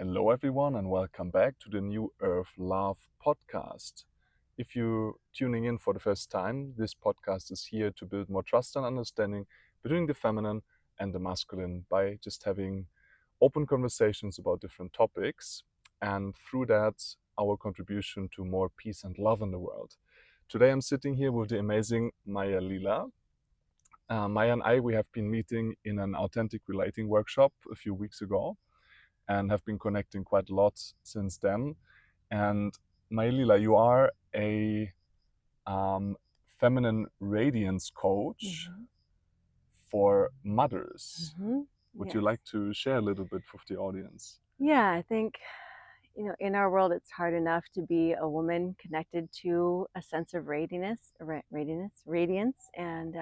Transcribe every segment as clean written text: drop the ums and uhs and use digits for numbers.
Hello, everyone, and welcome back to the New Earth Love podcast. If you're tuning in for the first time, this podcast is here to build more trust and understanding between the feminine and the masculine by just having open conversations about different topics, and through that, our contribution to more peace and love in the world. Today, I'm sitting here with the amazing Maya Lila. Maya and I, we have been meeting in an authentic relating workshop a few weeks ago and have been connecting quite a lot since then. And Maylila, you are a feminine radiance coach for mothers. Would you like to share a little bit with the audience? Yeah, I think, in our world, it's hard enough to be a woman connected to a sense of radiance, and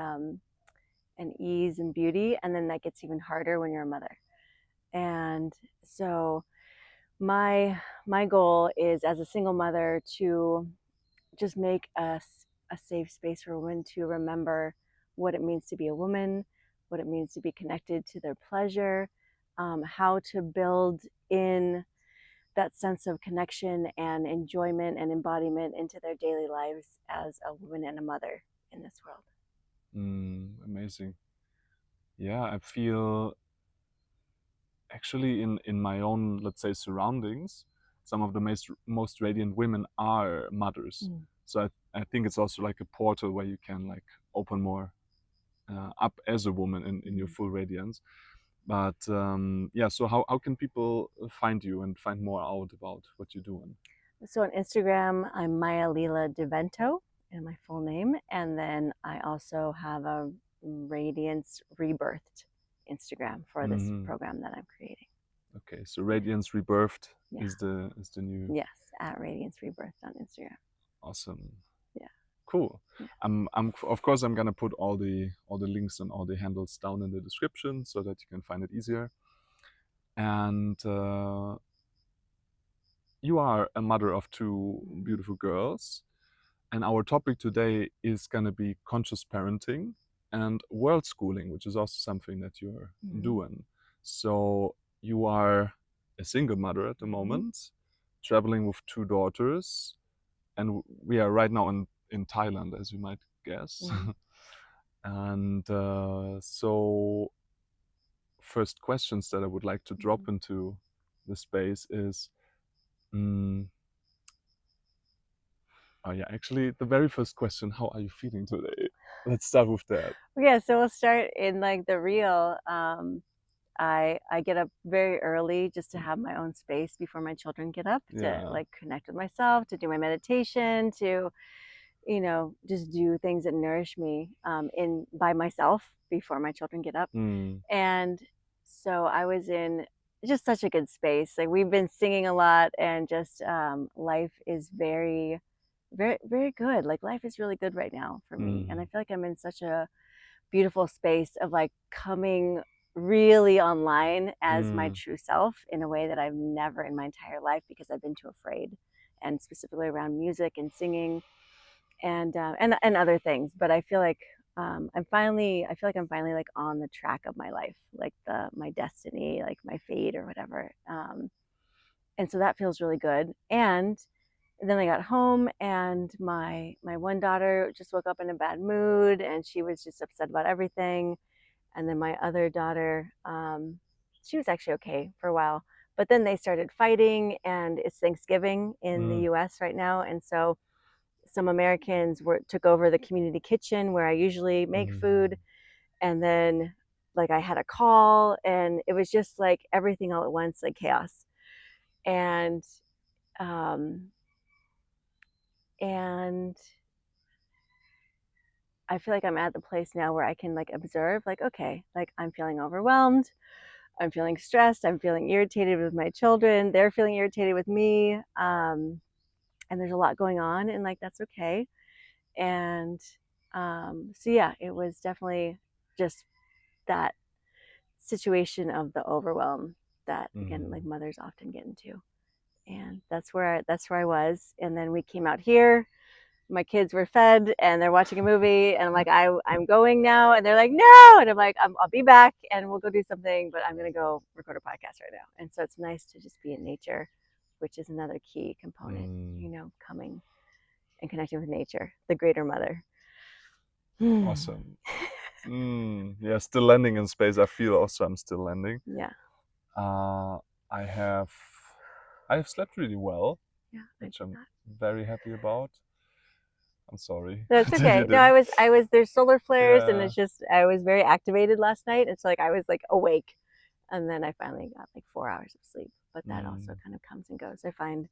ease and beauty. And then that gets even harder when you're a mother. And so my goal is, as a single mother, to just make a safe space for women to remember what it means to be a woman, what it means to be connected to their pleasure, how to build in that sense of connection and enjoyment and embodiment into their daily lives as a woman and a mother in this world. Amazing. Yeah, I feel actually in my own, let's say, surroundings, some of the most radiant women are mothers. So I think it's also like a portal where you can like open more up as a woman in your full radiance. But yeah, so how can people find you and find more out about what you're doing? So on Instagram, I'm Maya Lila Devento, in my full name. And then I also have a Radiance Rebirthed Instagram for this program that I'm creating. Okay, so Radiance Rebirthed is the new. Yes, at Radiance Rebirthed on Instagram. Awesome. Yeah. Cool. Yeah. I'm of course I'm gonna put all the links and all the handles down in the description so that you can find it easier. And you are a mother of two beautiful girls, and our topic today is gonna be conscious parenting and world schooling, which is also something that you're doing. So you are a single mother at the moment, traveling with two daughters, and we are right now in Thailand, as you might guess. And so first questions that I would like to drop into the space is, oh yeah, actually the very first question, how are you feeling today? Let's start with that. Yeah, so we'll start in like the real. I get up very early just to have my own space before my children get up, to like connect with myself, to do my meditation, to just do things that nourish me in by myself before my children get up. And so I was in just such a good space. Like, we've been singing a lot, and just life is very, very, very good. Like, life is really good right now for me. And I feel like I'm in such a beautiful space of like coming really online as my true self in a way that I've never in my entire life, because I've been too afraid, and specifically around music and singing and other things. But I feel like I'm finally like on the track of my life, like my destiny, like my fate or whatever. And so that feels really good. And then I got home, and my one daughter just woke up in a bad mood, and she was just upset about everything. And then my other daughter, she was actually okay for a while, but then they started fighting, and it's Thanksgiving in the US right now. And so some Americans took over the community kitchen where I usually make food. And then like I had a call, and it was just like everything all at once, like chaos. And and I feel like I'm at the place now where I can like observe, like, okay, like I'm feeling overwhelmed, I'm feeling stressed, I'm feeling irritated with my children, they're feeling irritated with me, and there's a lot going on, and like that's okay. And so yeah, it was definitely just that situation of the overwhelm that again, like mothers often get into. And that's where I was. And then we came out here. my kids were fed and they're watching a movie, and I'm like, I'm going now, and they're like, no, and I'm like, I'll be back and we'll go do something, but I'm gonna go record a podcast right now. And so it's nice to just be in nature, which is another key component, coming and connecting with nature, the greater mother. Awesome. Yeah, still landing in space. I feel also I'm still landing. Yeah. I have slept really well, which I'm very happy about. I'm sorry. That's okay. No, I was there's solar flares, and it's just I was very activated last night. It's like I was like awake, and then I finally got like 4 hours of sleep. But that also kind of comes and goes. I find,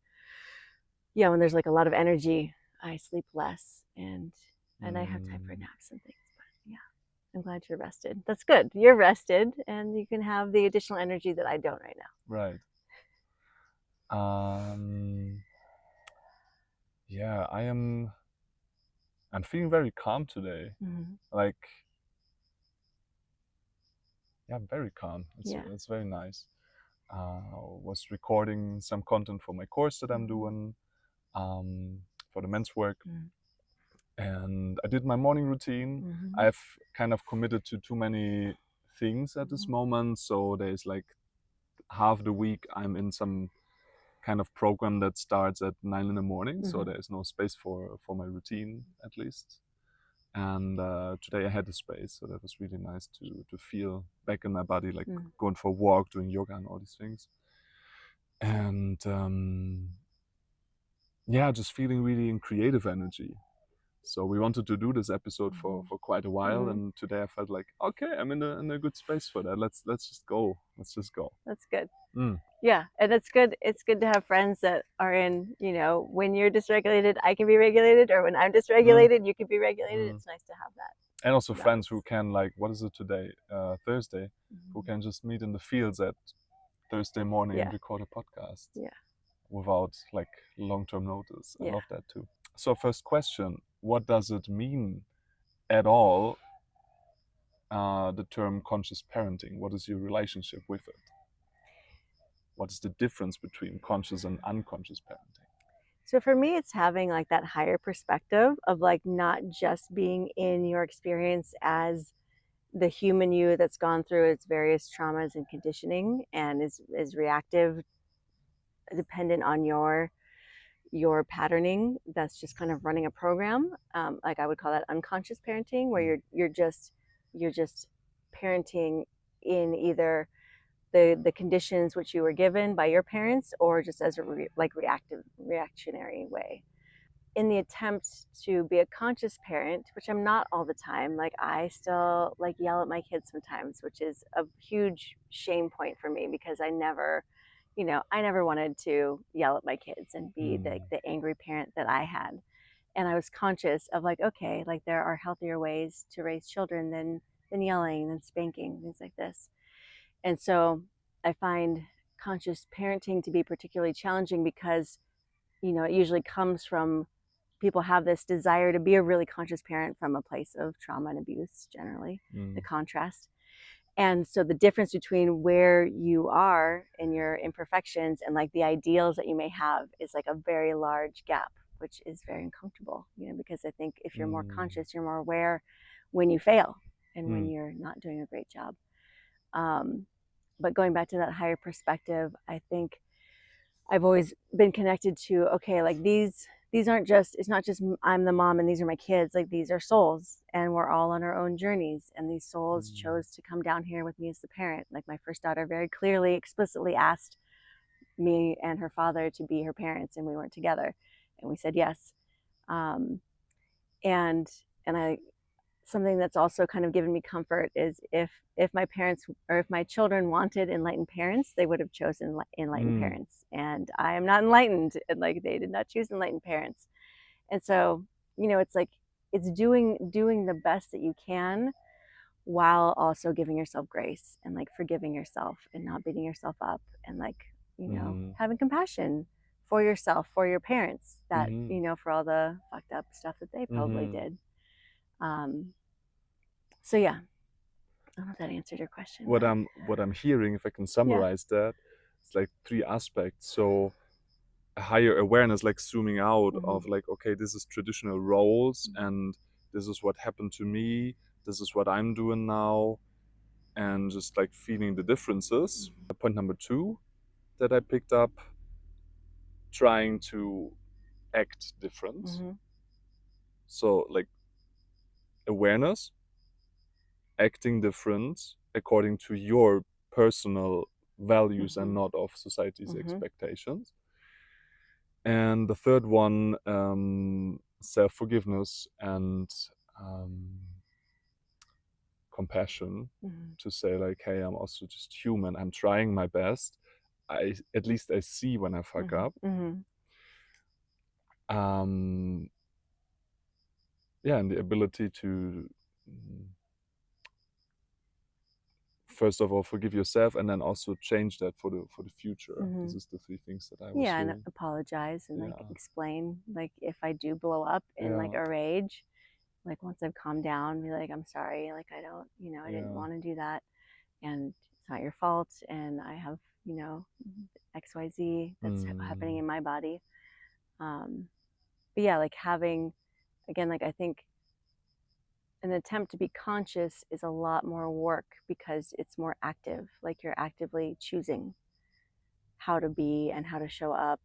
when there's like a lot of energy, I sleep less, and I have time for naps and things. But yeah, I'm glad you're rested. That's good. You're rested, and you can have the additional energy that I don't right now. Right. Yeah, I'm feeling very calm today. Like, yeah, very calm. It's very nice. Was recording some content for my course that I'm doing, for the men's work. And I did my morning routine. I've kind of committed to too many things at this moment. So there's like half the week I'm in some kind of program that starts at 9 in the morning. So there's no space for my routine, at least. And today I had the space, so that was really nice to feel back in my body, like going for a walk, doing yoga and all these things. And yeah, just feeling really in creative energy. So we wanted to do this episode for quite a while, and today I felt like, okay, I'm in a good space for that. Let's just go. That's good. Yeah, and it's good to have friends that are in, when you're dysregulated, I can be regulated, or when I'm dysregulated, you can be regulated. It's nice to have that. And also friends who can, like, what is it today? Thursday, who can just meet in the fields at Thursday morning and record a podcast. Yeah. Without like long-term notice. I love that too. So first question, what does it mean at all, the term conscious parenting? What is your relationship with it? What is the difference between conscious and unconscious parenting? So for me, it's having like that higher perspective of like not just being in your experience as the human you that's gone through its various traumas and conditioning and is reactive, dependent on your patterning, that's just kind of running a program. Like I would call that unconscious parenting, where you're just parenting in either the conditions which you were given by your parents, or just as a reactionary way. In the attempt to be a conscious parent, which I'm not all the time, like I still like yell at my kids sometimes, which is a huge shame point for me, because I never wanted to yell at my kids and be the angry parent that I had. And I was conscious of like, okay, like there are healthier ways to raise children than yelling, than spanking, things like this. And so I find conscious parenting to be particularly challenging because, it usually comes from people have this desire to be a really conscious parent from a place of trauma and abuse, generally, the contrast. And so the difference between where you are in your imperfections and like the ideals that you may have is like a very large gap, which is very uncomfortable, because I think if you're more conscious, you're more aware when you fail and when you're not doing a great job. But going back to that higher perspective, I think I've always been connected to, okay, like these aren't just, it's not just I'm the mom and these are my kids, like these are souls and we're all on our own journeys, and these souls chose to come down here with me as the parent. Like my first daughter very clearly, explicitly asked me and her father to be her parents, and we weren't together, and we said yes. And I, something that's also kind of given me comfort is if my parents, or if my children wanted enlightened parents, they would have chosen enlightened parents, and I am not enlightened, and like they did not choose enlightened parents. And so it's like it's doing the best that you can, while also giving yourself grace and like forgiving yourself and not beating yourself up, and like having compassion for yourself, for your parents, that for all the fucked up stuff that they probably did. So yeah, I don't know if that answered your question. What I'm hearing, if I can summarize that, it's like three aspects. So a higher awareness, like zooming out of like, okay, this is traditional roles and this is what happened to me, this is what I'm doing now, and just like feeling the differences. Point number 2 that I picked up, trying to act different. So like awareness, acting different according to your personal values and not of society's expectations. And the third one, self-forgiveness and compassion, to say like, hey, I'm also just human, I'm trying my best, at least I see when I fuck up. Yeah, and the ability to first of all forgive yourself and then also change that for the future. This is the 3 things that I was and apologize and like explain, like if I do blow up in like a rage, like once I've calmed down, be like, I'm sorry, like I don't, I didn't want to do that, and it's not your fault, and I have, XYZ that's happening in my body. But yeah, like having, again, like I think an attempt to be conscious is a lot more work because it's more active. Like you're actively choosing how to be and how to show up.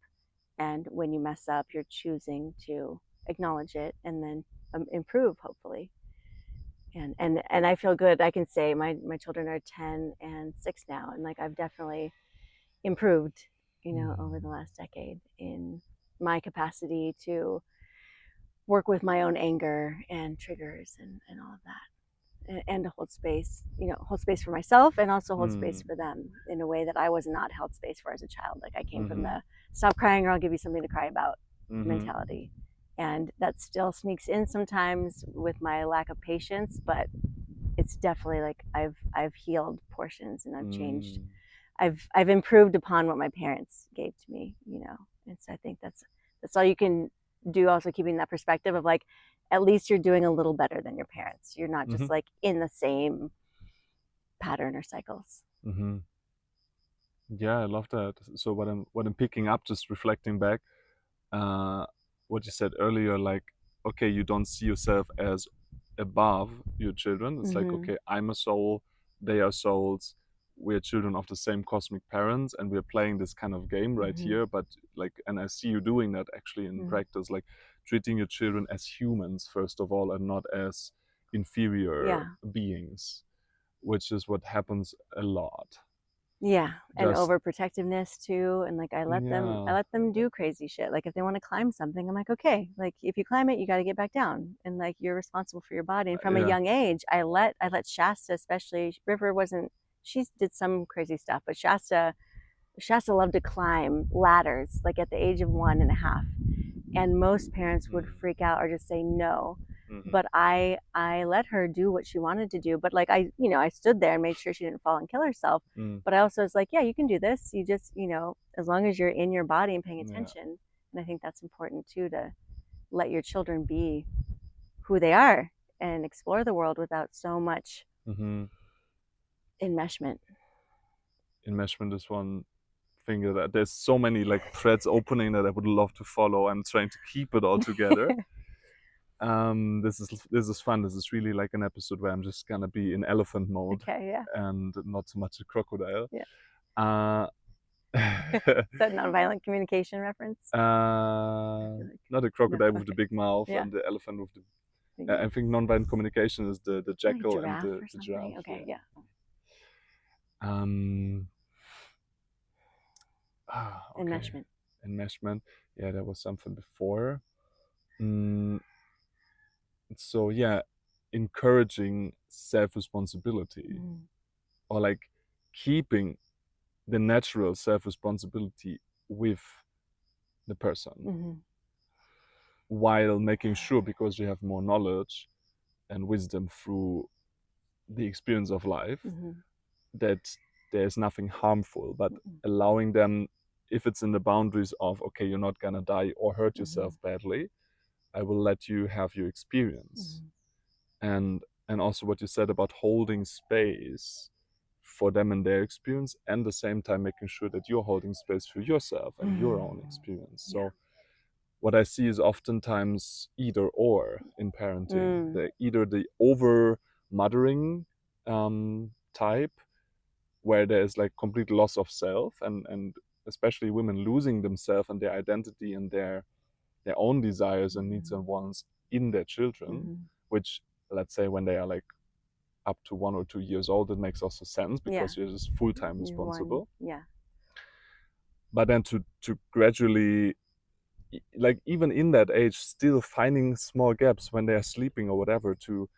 And when you mess up, you're choosing to acknowledge it and then improve, hopefully. And I feel good. I can say my children are 10 and 6 now, and like I've definitely improved, over the last decade in my capacity to work with my own anger and triggers and all of that, and to hold space, hold space for myself and also hold space for them in a way that I was not held space for as a child. Like I came from the stop crying or I'll give you something to cry about mentality. And that still sneaks in sometimes with my lack of patience, but it's definitely like I've healed portions and I've changed. I've improved upon what my parents gave to me, And so I think that's all you can do, also keeping that perspective of like, at least you're doing a little better than your parents. You're not just like in the same pattern or cycles. Yeah, I love that. So what I'm picking up, just reflecting back, what you said earlier, like, okay, you don't see yourself as above your children. It's like, okay, I'm a soul, they are souls, we're children of the same cosmic parents, and we're playing this kind of game right here. But like, and I see you doing that actually in practice, like treating your children as humans first of all, and not as inferior beings, which is what happens a lot. Yeah, and overprotectiveness too, and like I let them do crazy shit. Like if they want to climb something, I'm like, okay, like if you climb it, you got to get back down, and like you're responsible for your body. And from a young age, I let Shasta, especially, River wasn't. She did some crazy stuff, but Shasta loved to climb ladders, like at the age of 1.5, and most parents would freak out or just say no. But I let her do what she wanted to do. But like I stood there and made sure she didn't fall and kill herself. But I also was like, yeah, you can do this. You just, as long as you're in your body and paying attention. And I think that's important too, to let your children be who they are and explore the world without so much enmeshment. Enmeshment is one thing that there's so many like threads opening that I would love to follow. I'm trying to keep it all together. This is fun. This is really like an episode where I'm just gonna be in elephant mode, and not so much a crocodile. Is that nonviolent communication reference? Not a crocodile with the big mouth and the elephant with the. I think nonviolent communication is the jackal and the giraffe. Okay, Okay. Enmeshment. Yeah, there was something before. So yeah, encouraging self-responsibility, or like keeping the natural self-responsibility with the person, while making sure, because you have more knowledge and wisdom through the experience of life, that there's nothing harmful, but allowing them, if it's in the boundaries of, okay, you're not gonna die or hurt yourself badly, I will let you have your experience. And also what you said about holding space for them and their experience, and at the same time making sure that you're holding space for yourself and your own experience. So what I see is oftentimes either or in parenting. Either the over mothering type, where there's like complete loss of self, and especially women losing themselves and their identity and their own desires and needs and wants in their children, which, let's say, when they are like up to 1 or 2 years old, it makes also sense because you're just full-time responsible. But then to gradually, like even in that age, still finding small gaps when they're sleeping or whatever, to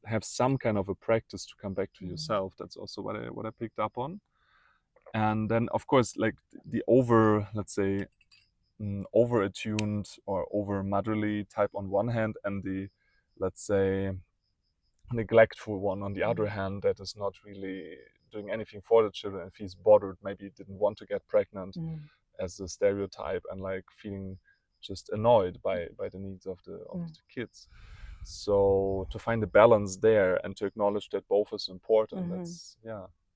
have some kind of a practice to come back to yourself. That's also what I picked up on. And then of course, like the over, let's say, over attuned or over motherly type on one hand, and the, let's say, neglectful one on the other hand, that is not really doing anything for the children. If he's bothered, maybe didn't want to get pregnant as a stereotype, and like feeling just annoyed by the needs of the kids. So to find a balance there and to acknowledge that both is important,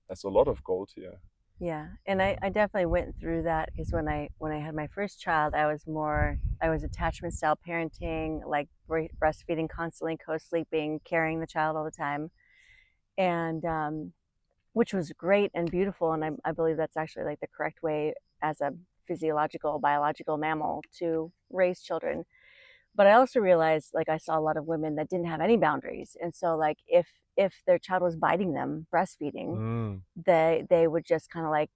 that's a lot of gold here. Yeah, and I definitely went through that, because when I had my first child, I was attachment style parenting, like breastfeeding constantly, co-sleeping, carrying the child all the time, and which was great and beautiful, and I believe that's actually like the correct way as a physiological, biological mammal to raise children. But I also realized, like, I saw a lot of women that didn't have any boundaries, and so like if their child was biting them breastfeeding, they would just kind of like,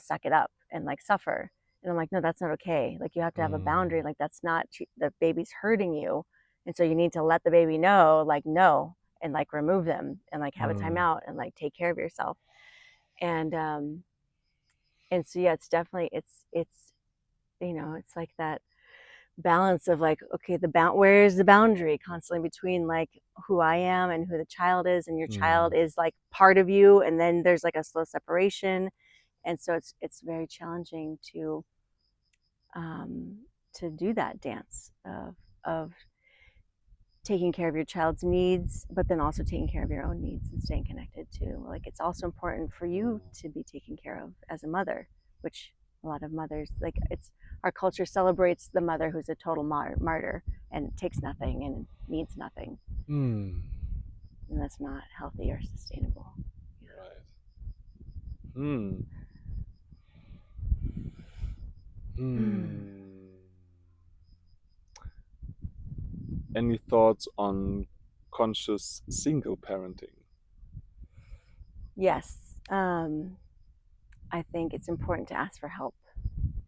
suck it up and like suffer. And I'm like, no, that's not okay. Like, you have to have a boundary. Like, that's not, the baby's hurting you, and so you need to let the baby know, like, no, and like remove them and like have a timeout and like take care of yourself. And so yeah, it's definitely, it's it's like that balance of like, okay, where is the boundary constantly between like who I am and who the child is, and your child is like part of you, and then there's like a slow separation. And so it's very challenging to do that dance of taking care of your child's needs, but then also taking care of your own needs and staying connected to, like, it's also important for you to be taken care of as a mother, which a lot of mothers, like, it's, our culture celebrates the mother who's a total martyr and takes nothing and needs nothing. And that's not healthy or sustainable. Right. Any thoughts on conscious single parenting? Yes. I think it's important to ask for help.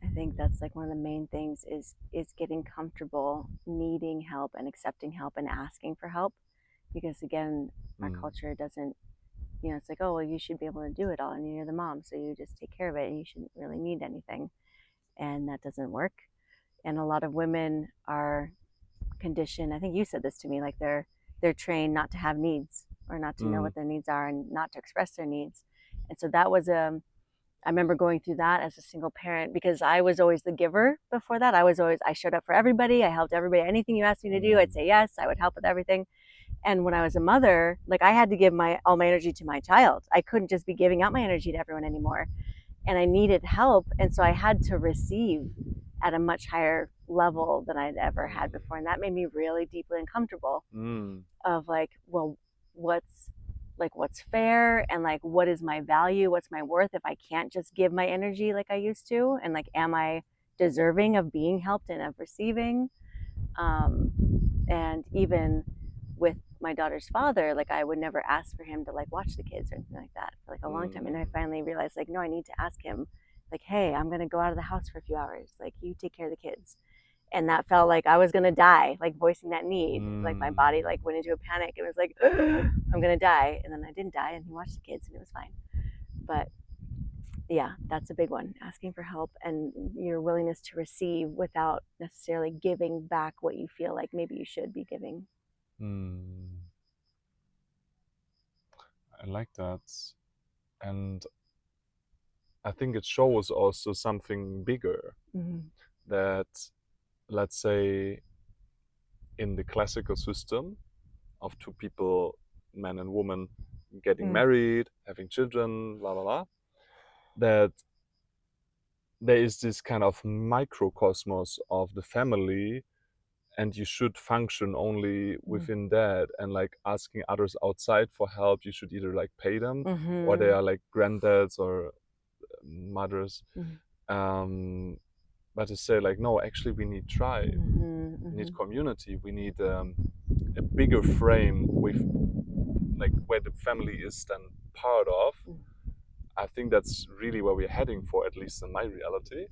I think that's like one of the main things is getting comfortable needing help and accepting help and asking for help, because again, our culture doesn't, it's like, oh well, you should be able to do it all, and you're the mom, so you just take care of it and you shouldn't really need anything. And that doesn't work. And a lot of women are conditioned, I think you said this to me, like they're trained not to have needs, or not to know what their needs are, and not to express their needs. And so that was I remember going through that as a single parent, because I was always the giver before that. I showed up for everybody. I helped everybody. Anything you asked me to do, I'd say yes. I would help with everything. And when I was a mother, like, I had to give all my energy to my child. I couldn't just be giving out my energy to everyone anymore. And I needed help. And so I had to receive at a much higher level than I'd ever had before. And that made me really deeply uncomfortable of like, well, what's fair, and like, what is my value, what's my worth if I can't just give my energy like I used to, and like, am I deserving of being helped and of receiving? And even with my daughter's father, like, I would never ask for him to like watch the kids or anything like that for like a long time. And I finally realized, like, no, I need to ask him, like, hey, I'm gonna go out of the house for a few hours, like, you take care of the kids. And that felt like I was gonna die, like voicing that need. Like, my body like went into a panic. It was like, I'm gonna die. And then I didn't die, and he watched the kids and it was fine. But yeah, that's a big one, asking for help and your willingness to receive without necessarily giving back what you feel like maybe you should be giving. I like that. And I think it shows also something bigger, that, let's say, in the classical system of two people, man and woman, getting married, having children, blah blah blah, that there is this kind of microcosmos of the family, and you should function only within that, and like asking others outside for help, you should either like pay them or they are like granddads or mothers. But to say like, no, actually we need tribe, we need community, we need a bigger frame with like where the family is then part of. I think that's really where we're heading for, at least in my reality.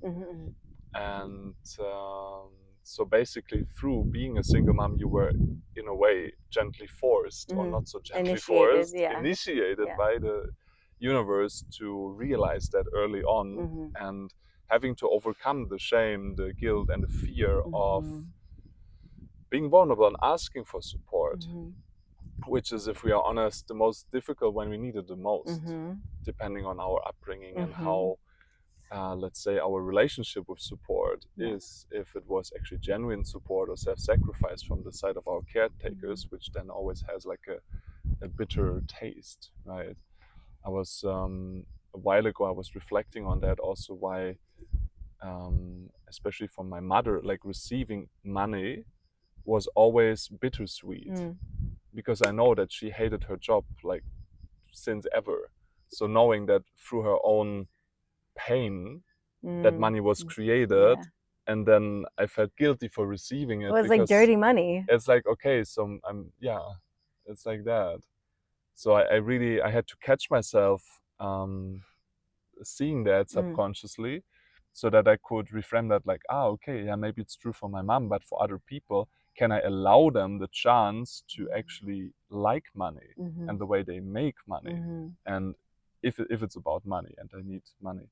And so basically through being a single mom, you were in a way gently forced, or not so gently forced, initiated by the universe to realize that early on, and having to overcome the shame, the guilt, and the fear of being vulnerable and asking for support, which is, if we are honest, the most difficult when we need it the most, depending on our upbringing and how, let's say, our relationship with support is, if it was actually genuine support or self-sacrifice from the side of our caretakers, which then always has like a bitter taste, right? I was, a while ago, I was reflecting on that also, why, especially from my mother, like receiving money was always bittersweet, because I know that she hated her job like since ever. So knowing that through her own pain, that money was created, and then I felt guilty for receiving it. It was like dirty money. It's like, okay, so it's like that. So I really, I had to catch myself seeing that subconsciously, so that I could reframe that like, okay, yeah, maybe it's true for my mom, but for other people, can I allow them the chance to actually like money and the way they make money? And if it's about money and I need money,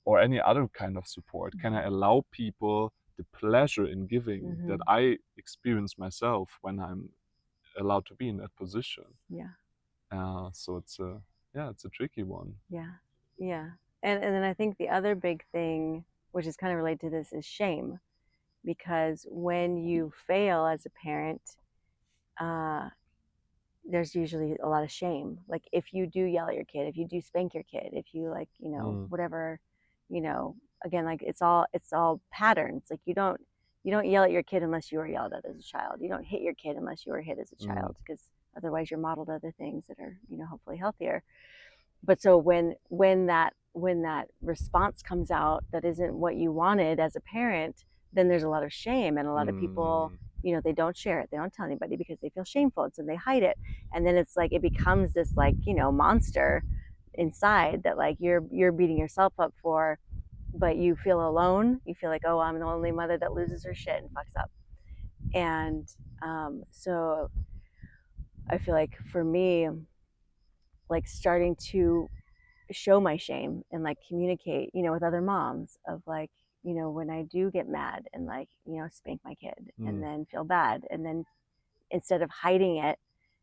or any other kind of support, can I allow people the pleasure in giving that I experience myself when I'm allowed to be in that position? So it's a tricky one. And then I think the other big thing, which is kind of related to this, is shame. Because when you fail as a parent, there's usually a lot of shame. Like if you do yell at your kid, if you do spank your kid, if you like, whatever, again, like it's all patterns. Like you don't yell at your kid unless you were yelled at as a child. You don't hit your kid unless you were hit as a child, because otherwise you're modeled other things that are, hopefully healthier. But so when that response comes out that isn't what you wanted as a parent, then there's a lot of shame, and a lot of people, they don't share it, they don't tell anybody because they feel shameful, and so they hide it, and then it's like it becomes this like monster inside that like you're beating yourself up for, but you feel alone. You feel like, oh, I'm the only mother that loses her shit and fucks up. And so I feel like for me, like starting to show my shame and like communicate, with other moms of like, when I do get mad and like, spank my kid and then feel bad. And then instead of hiding it,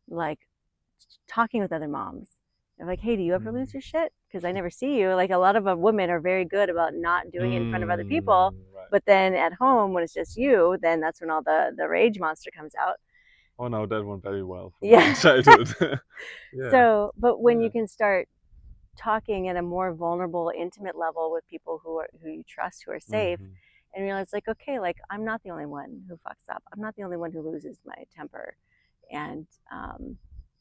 like talking with other moms. They're like, hey, do you ever lose your shit? Because I never see you. Like a lot of women are very good about not doing it in front of other people. Right. But then at home, when it's just you, then that's when all the rage monster comes out. Oh no, that went very well from my childhood. So, but when you can start talking at a more vulnerable, intimate level with people who you trust, who are safe, and realize like, okay, like I'm not the only one who fucks up. I'm not the only one who loses my temper, and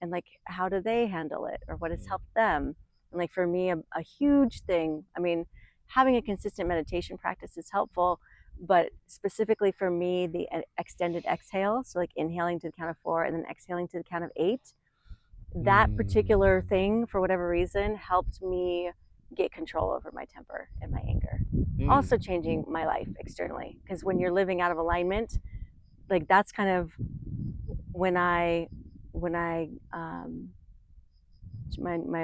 like how do they handle it, or what has helped them? And like for me, a huge thing. I mean, having a consistent meditation practice is helpful, but specifically for me, the extended exhale. So like inhaling to the count of 4 and then exhaling to the count of 8. That particular thing, for whatever reason, helped me get control over my temper and my anger. Also changing my life externally, because when you're living out of alignment, like that's kind of when my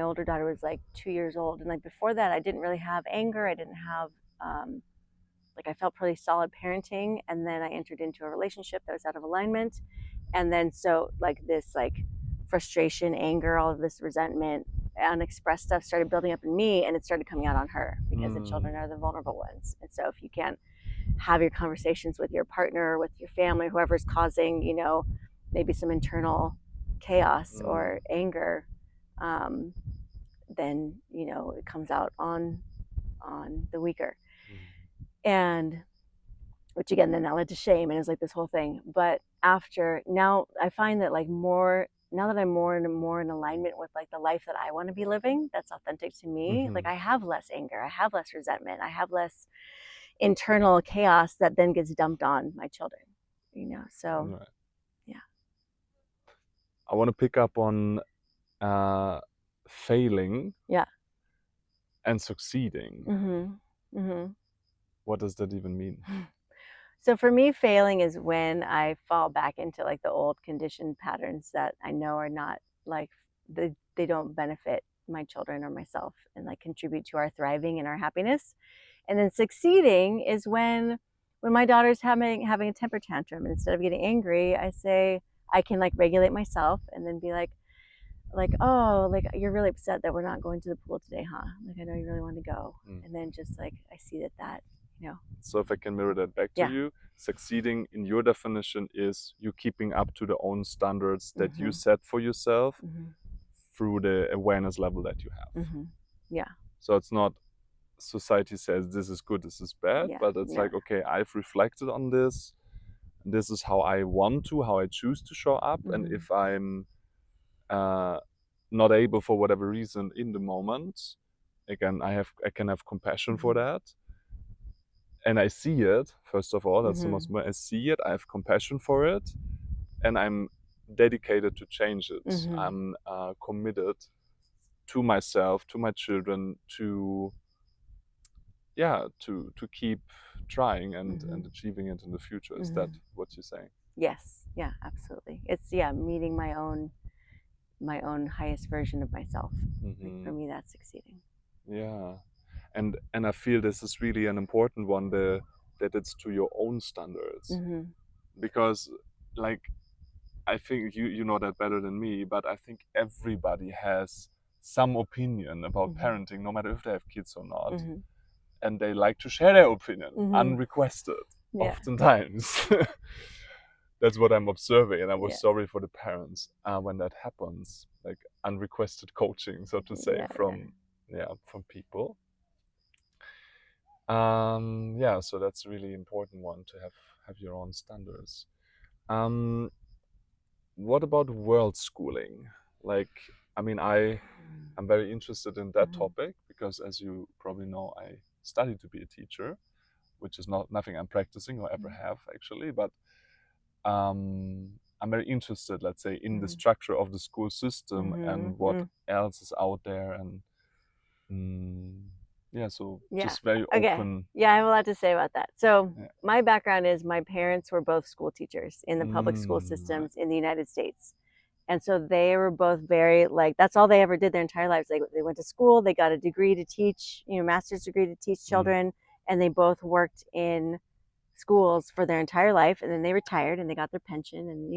older daughter was like 2 years old, and like before that I didn't really have anger. I didn't have like I felt pretty solid parenting, and then I entered into a relationship that was out of alignment, and then so like this like frustration, anger, all of this resentment, unexpressed stuff started building up in me, and it started coming out on her, because the children are the vulnerable ones. And so if you can't have your conversations with your partner, with your family, whoever's causing, maybe some internal chaos or anger, then it comes out on the weaker. And which again then that led to shame, and it's like this whole thing. But after now I find that like more now that I'm more and more in alignment with like the life that I want to be living, that's authentic to me, like I have less anger, I have less resentment, I have less internal chaos that then gets dumped on my children, so Right. yeah. I want to pick up on failing and succeeding. What does that even mean? So for me, failing is when I fall back into like the old conditioned patterns that I know are not like they don't benefit my children or myself and like contribute to our thriving and our happiness. And then succeeding is when my daughter's having a temper tantrum, and instead of getting angry, I say I can like regulate myself and then be like, oh, like you're really upset that we're not going to the pool today, huh? Like I know you really want to go, and then just like I see that. So if I can mirror that back to you, succeeding in your definition is you keeping up to the own standards that you set for yourself through the awareness level that you have. Yeah. So it's not society says this is good, this is bad, but it's like, okay, I've reflected on this. This is how I choose to show up. And if I'm not able for whatever reason in the moment, again, I can have compassion for that. And I see it, first of all, that's the most important. I see it, I have compassion for it, and I'm dedicated to change it. I'm committed to myself, to my children, to keep trying and achieving it in the future. Is that what you're saying? Yes. Yeah, absolutely. It's meeting my own highest version of myself. Like for me, that's succeeding. Yeah. And I feel this is really an important one, that it's to your own standards. Because like I think you know that better than me, but I think everybody has some opinion about parenting, no matter if they have kids or not. And they like to share their opinion unrequested, oftentimes. That's what I'm observing, and I was sorry for the parents when that happens, like unrequested coaching, so to say, from people. So that's a really important one, to have your own standards. What about world schooling? Like, I mean, I'm very interested in that topic because, as you probably know, I studied to be a teacher, which is nothing I'm practicing or ever have actually, but I'm very interested, let's say, in the structure of the school system and what else is out there, and just very open. Yeah, I have a lot to say about that. So my background is my parents were both school teachers in the public school systems in the United States. And so they were both very like, that's all they ever did their entire lives. They went to school, they got a degree to teach, master's degree to teach children, and they both worked in schools for their entire life. And then they retired and they got their pension, and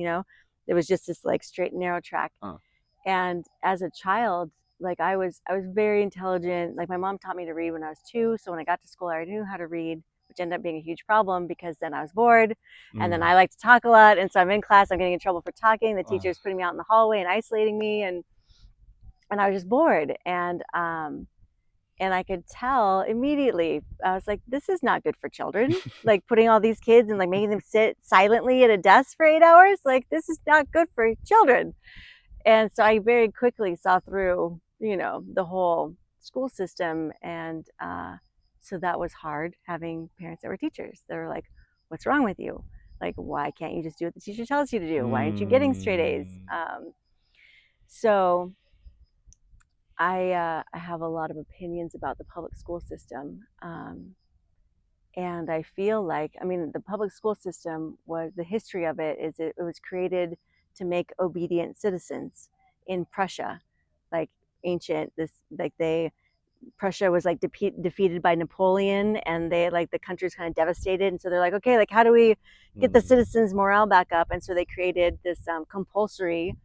it was just this like straight and narrow track. And as a child, like I was very intelligent. Like my mom taught me to read when I was 2, so when I got to school I already knew how to read, which ended up being a huge problem because then I was bored, and then I like to talk a lot, and so I'm in class, I'm getting in trouble for talking, the teacher's putting me out in the hallway and isolating me, and I was just bored, and I could tell immediately. I was like, this is not good for children. Like putting all these kids and like making them sit silently at a desk for 8 hours, like this is not good for children. And so I very quickly saw through, the whole school system. And so that was hard, having parents that were teachers. They were like, what's wrong with you? Like, why can't you just do what the teacher tells you to do? Why aren't you getting straight A's? So I have a lot of opinions about the public school system. And I feel like, the public school system the history of it is it was created to make obedient citizens in Prussia, like Prussia was like defeated by Napoleon, and they like the country's kind of devastated, and so they're like, okay, like how do we get the citizens' morale back up? And so they created this compulsory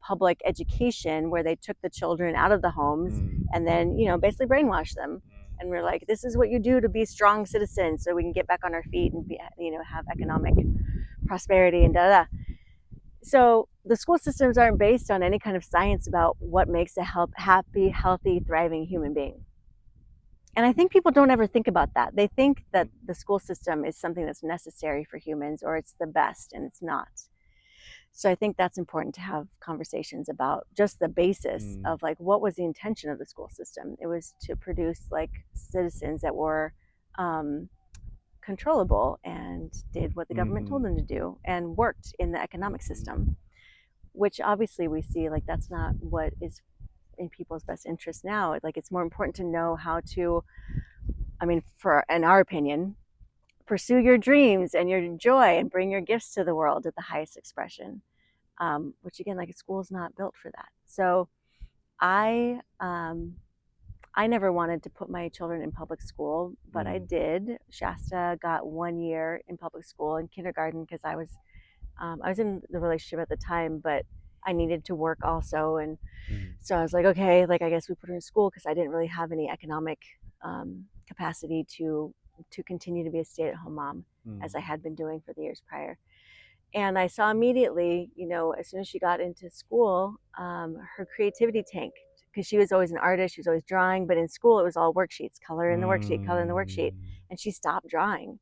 public education where they took the children out of the homes and then basically brainwashed them, and we're like, this is what you do to be strong citizens so we can get back on our feet and be, have economic prosperity and da da. So the school systems aren't based on any kind of science about what makes a happy, healthy, thriving human being. And I think people don't ever think about that. They think that the school system is something that's necessary for humans or it's the best, and it's not. So I think that's important to have conversations about just the basis of like what was the intention of the school system. It was to produce like citizens that were controllable and did what the government told them to do and worked in the economic system, which obviously we see like that's not what is in people's best interest now. Like it's more important to know how to, I mean, in our opinion, pursue your dreams and your joy and bring your gifts to the world at the highest expression. Which again, like school is not built for that. So I never wanted to put my children in public school, but I did. Shasta got 1 year in public school in kindergarten because I was in the relationship at the time, but I needed to work also, and so I was like, okay, like I guess we put her in school because I didn't really have any economic capacity to continue to be a stay-at-home mom as I had been doing for the years prior. And I saw immediately, you know, as soon as she got into school, her creativity tanked because she was always an artist. She was always drawing, but in school it was all worksheets, color in the worksheet, color in the worksheet. And she stopped drawing.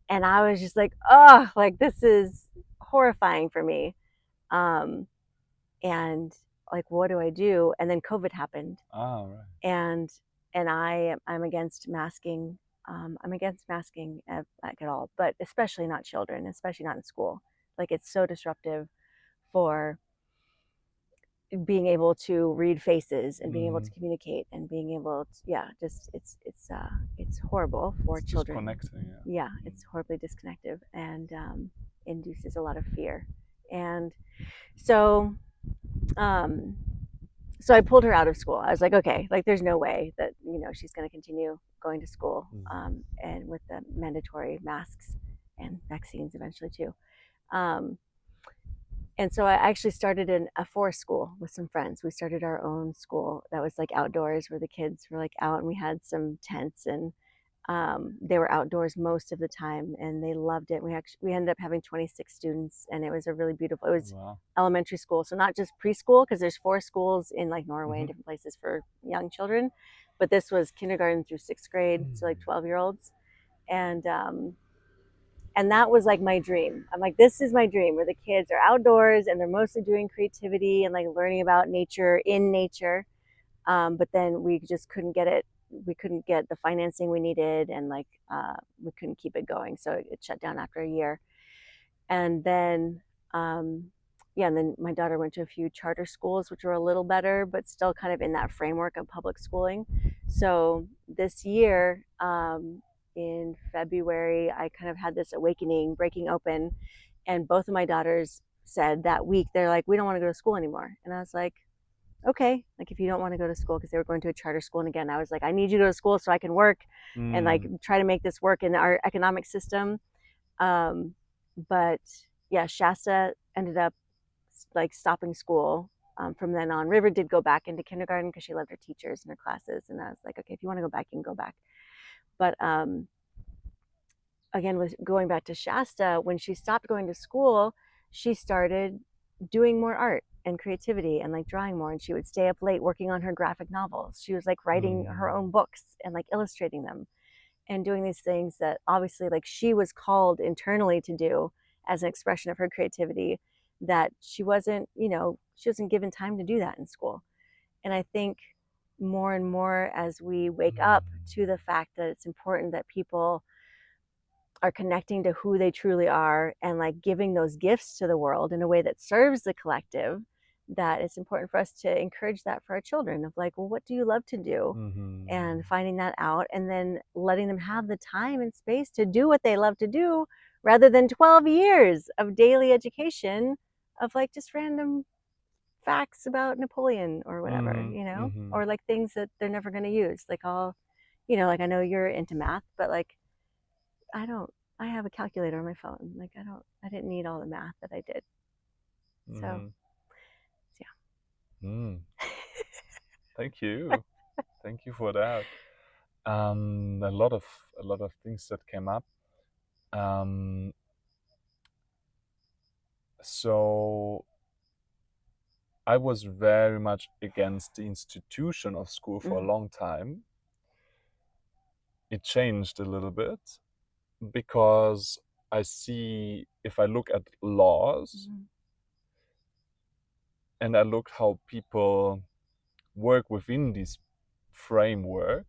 And I was just like, oh, like this is horrifying for me. And like, what do I do? And then COVID happened. Ah, right. And I'm against masking. I'm against masking at all, but especially not children, especially not in school. Like it's so disruptive for being able to read faces and being able to communicate and being able to, yeah, just it's horrible for it's children. Disconnecting, yeah, it's horribly disconnective and induces a lot of fear. And so so I pulled her out of school. I was like, okay, like there's no way that, you know, she's going to continue going to school and with the mandatory masks and vaccines eventually too. And so I actually started in a forest school with some friends. We started our own school that was like outdoors where the kids were like out, and we had some tents, and they were outdoors most of the time and they loved it. We ended up having 26 students, and it was a really beautiful, it was elementary school. So not just preschool, because there's 4 schools in like Norway and different places for young children, but this was kindergarten through 6th grade. So like 12-year-olds. And that was like my dream. I'm like, this is my dream, where the kids are outdoors and they're mostly doing creativity and like learning about nature in nature. But then we just couldn't get it. We couldn't get the financing we needed, and like we couldn't keep it going. So it shut down after a year. And then, and then my daughter went to a few charter schools, which were a little better, but still kind of in that framework of public schooling. So this year, in February, I kind of had this awakening, breaking open, and both of my daughters said that week, they're like, we don't want to go to school anymore. And I was like, okay, like if you don't want to go to school, because they were going to a charter school. And again, I was like, I need you to go to school so I can work and like try to make this work in our economic system. But yeah, Shasta ended up like stopping school from then on. River did go back into kindergarten because she loved her teachers and her classes. And I was like, okay, if you want to go back, you can go back. But again, with going back to Shasta, when she stopped going to school, she started doing more art and creativity and like drawing more, and she would stay up late working on her graphic novels. She was like writing her own books and like illustrating them and doing these things that obviously like she was called internally to do as an expression of her creativity, that she wasn't, you know, she wasn't given time to do that in school. And I think more and more as we wake up to the fact that it's important that people are connecting to who they truly are and like giving those gifts to the world in a way that serves the collective, that it's important for us to encourage that for our children of like, well, what do you love to do? And finding that out and then letting them have the time and space to do what they love to do, rather than 12 years of daily education of like just random facts about Napoleon or whatever, you know, or like things that they're never going to use. Like all, you know, like I know you're into math, but like I have a calculator on my phone. Like I didn't need all the math that I did. So, yeah. Thank you. Thank you for that. A lot of things that came up. So I was very much against the institution of school for a long time. It changed a little bit because I see, if I look at laws and I look how people work within this framework,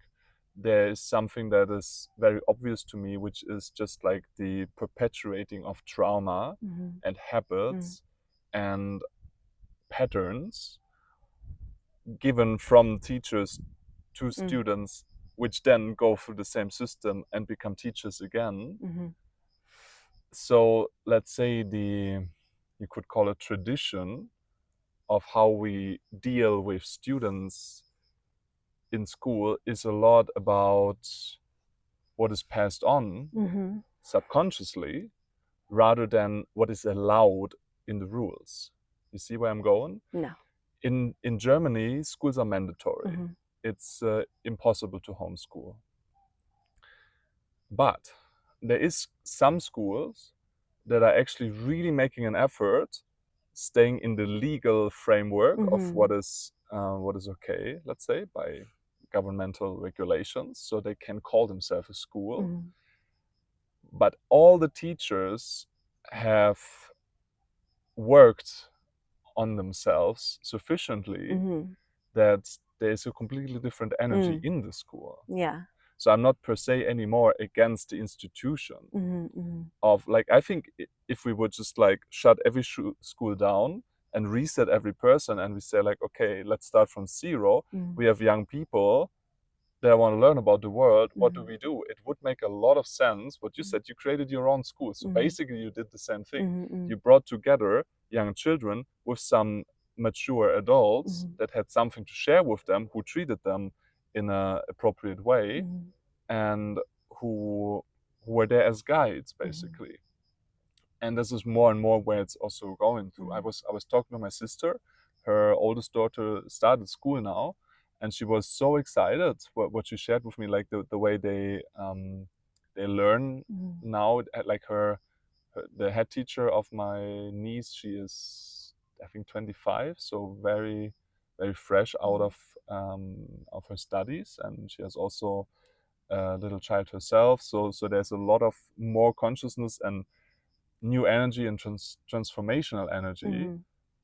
there is something that is very obvious to me, which is just like the perpetuating of trauma and habits and patterns given from teachers to students, which then go through the same system and become teachers again. So let's say you could call it tradition of how we deal with students in school is a lot about what is passed on subconsciously rather than what is allowed in the rules. You see where I'm going? No. In Germany, schools are mandatory. It's impossible to homeschool. But there is some schools that are actually really making an effort staying in the legal framework of what is okay, let's say, by governmental regulations, so they can call themselves a school. But all the teachers have worked on themselves sufficiently that there's a completely different energy in the school. Yeah. So I'm not per se anymore against the institution of, like, I think if we would just like shut every school down and reset every person and we say like, okay, let's start from zero. We have young people that want to learn about the world. What do we do? It would make a lot of sense. What you said, you created your own school. So basically you did the same thing. You brought together young children with some mature adults that had something to share with them, who treated them in an appropriate way, and who were there as guides, basically. And this is more and more where it's also going to. I was talking to my sister. Her oldest daughter started school now, and she was so excited what she shared with me, like the way they learn now. Like the head teacher of my niece, she is, I think, 25, so very very fresh out of her studies, and she has also a little child herself. So there's a lot of more consciousness and new energy and transformational energy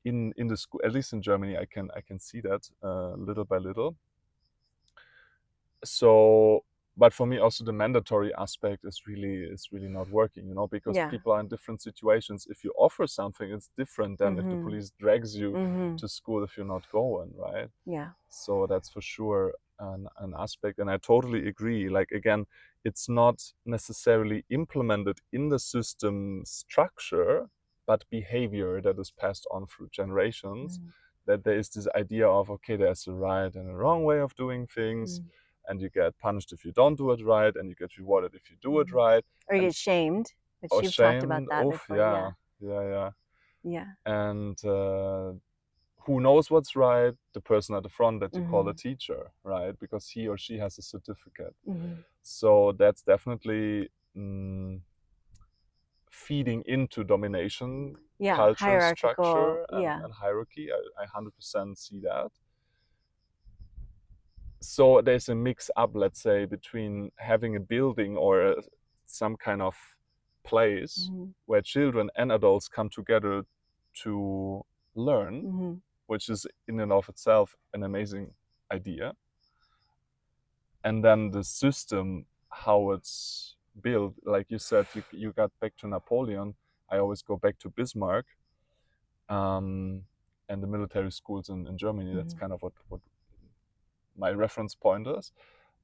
in the school. At least in Germany, I can see that little by little. So, but for me also the mandatory aspect is really not working, you know, because people are in different situations. If you offer something, it's different than if the police drags you to school if you're not going, right? Yeah. So that's for sure an aspect, and I totally agree. Like, again, it's not necessarily implemented in the system structure, but behavior that is passed on through generations. That there is this idea of, okay, there's a right and a wrong way of doing things, and you get punished if you don't do it right, and you get rewarded if you do it right, or you get shamed, which or you've talked about shamed. that Oof, before. yeah. And who knows what's right? The person at the front that you call a teacher, right? Because he or she has a certificate. So that's definitely feeding into domination, culture, structure, and hierarchy. I 100% see that. So there's a mix up, let's say, between having a building or some kind of place where children and adults come together to learn, which is in and of itself an amazing idea. And then the system, how it's built, like you said, you got back to Napoleon. I always go back to Bismarck and the military schools in Germany. That's kind of what my reference point is.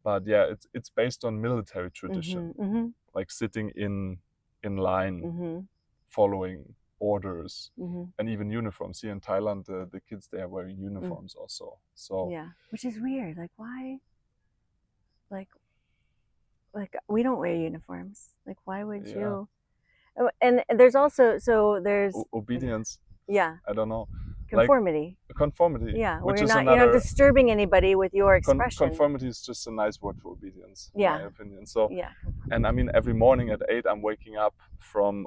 But yeah, it's based on military tradition, like sitting in line, following orders, and even uniforms. Here in Thailand, the kids, they are wearing uniforms also. So yeah, which is weird. Like, why? Like we don't wear uniforms. Like, why would you? And there's also there's obedience. Yeah. I don't know. Conformity. Like, conformity. Yeah, which you're is not another, you're not disturbing anybody with your expression. Conformity is just a nice word for obedience, in my opinion. So yeah. And I mean, every morning at 8, I'm waking up from.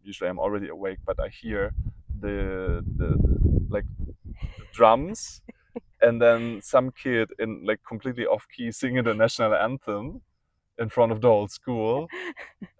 Usually, I'm already awake, but I hear the like drums, and then some kid in like completely off key singing the national anthem in front of the whole school,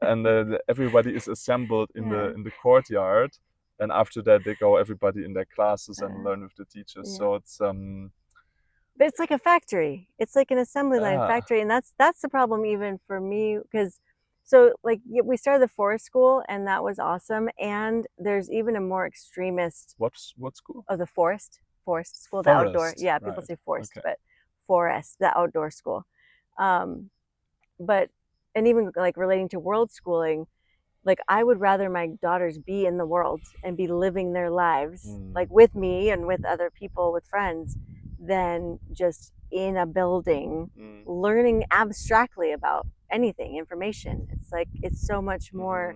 and then everybody is assembled in the courtyard, and after that they go everybody in their classes and learn with the teachers. So it's but it's like a factory. It's like an assembly line factory, and that's the problem even for me, because so like we started the forest school, and that was awesome. And there's even a more extremist. What school? Oh, the forest school, the outdoor. Yeah, people say forest, but forest, the outdoor school. But and even like relating to world schooling, like I would rather my daughters be in the world and be living their lives like with me and with other people, with friends, than just in a building learning abstractly about anything, information. It's like it's so much more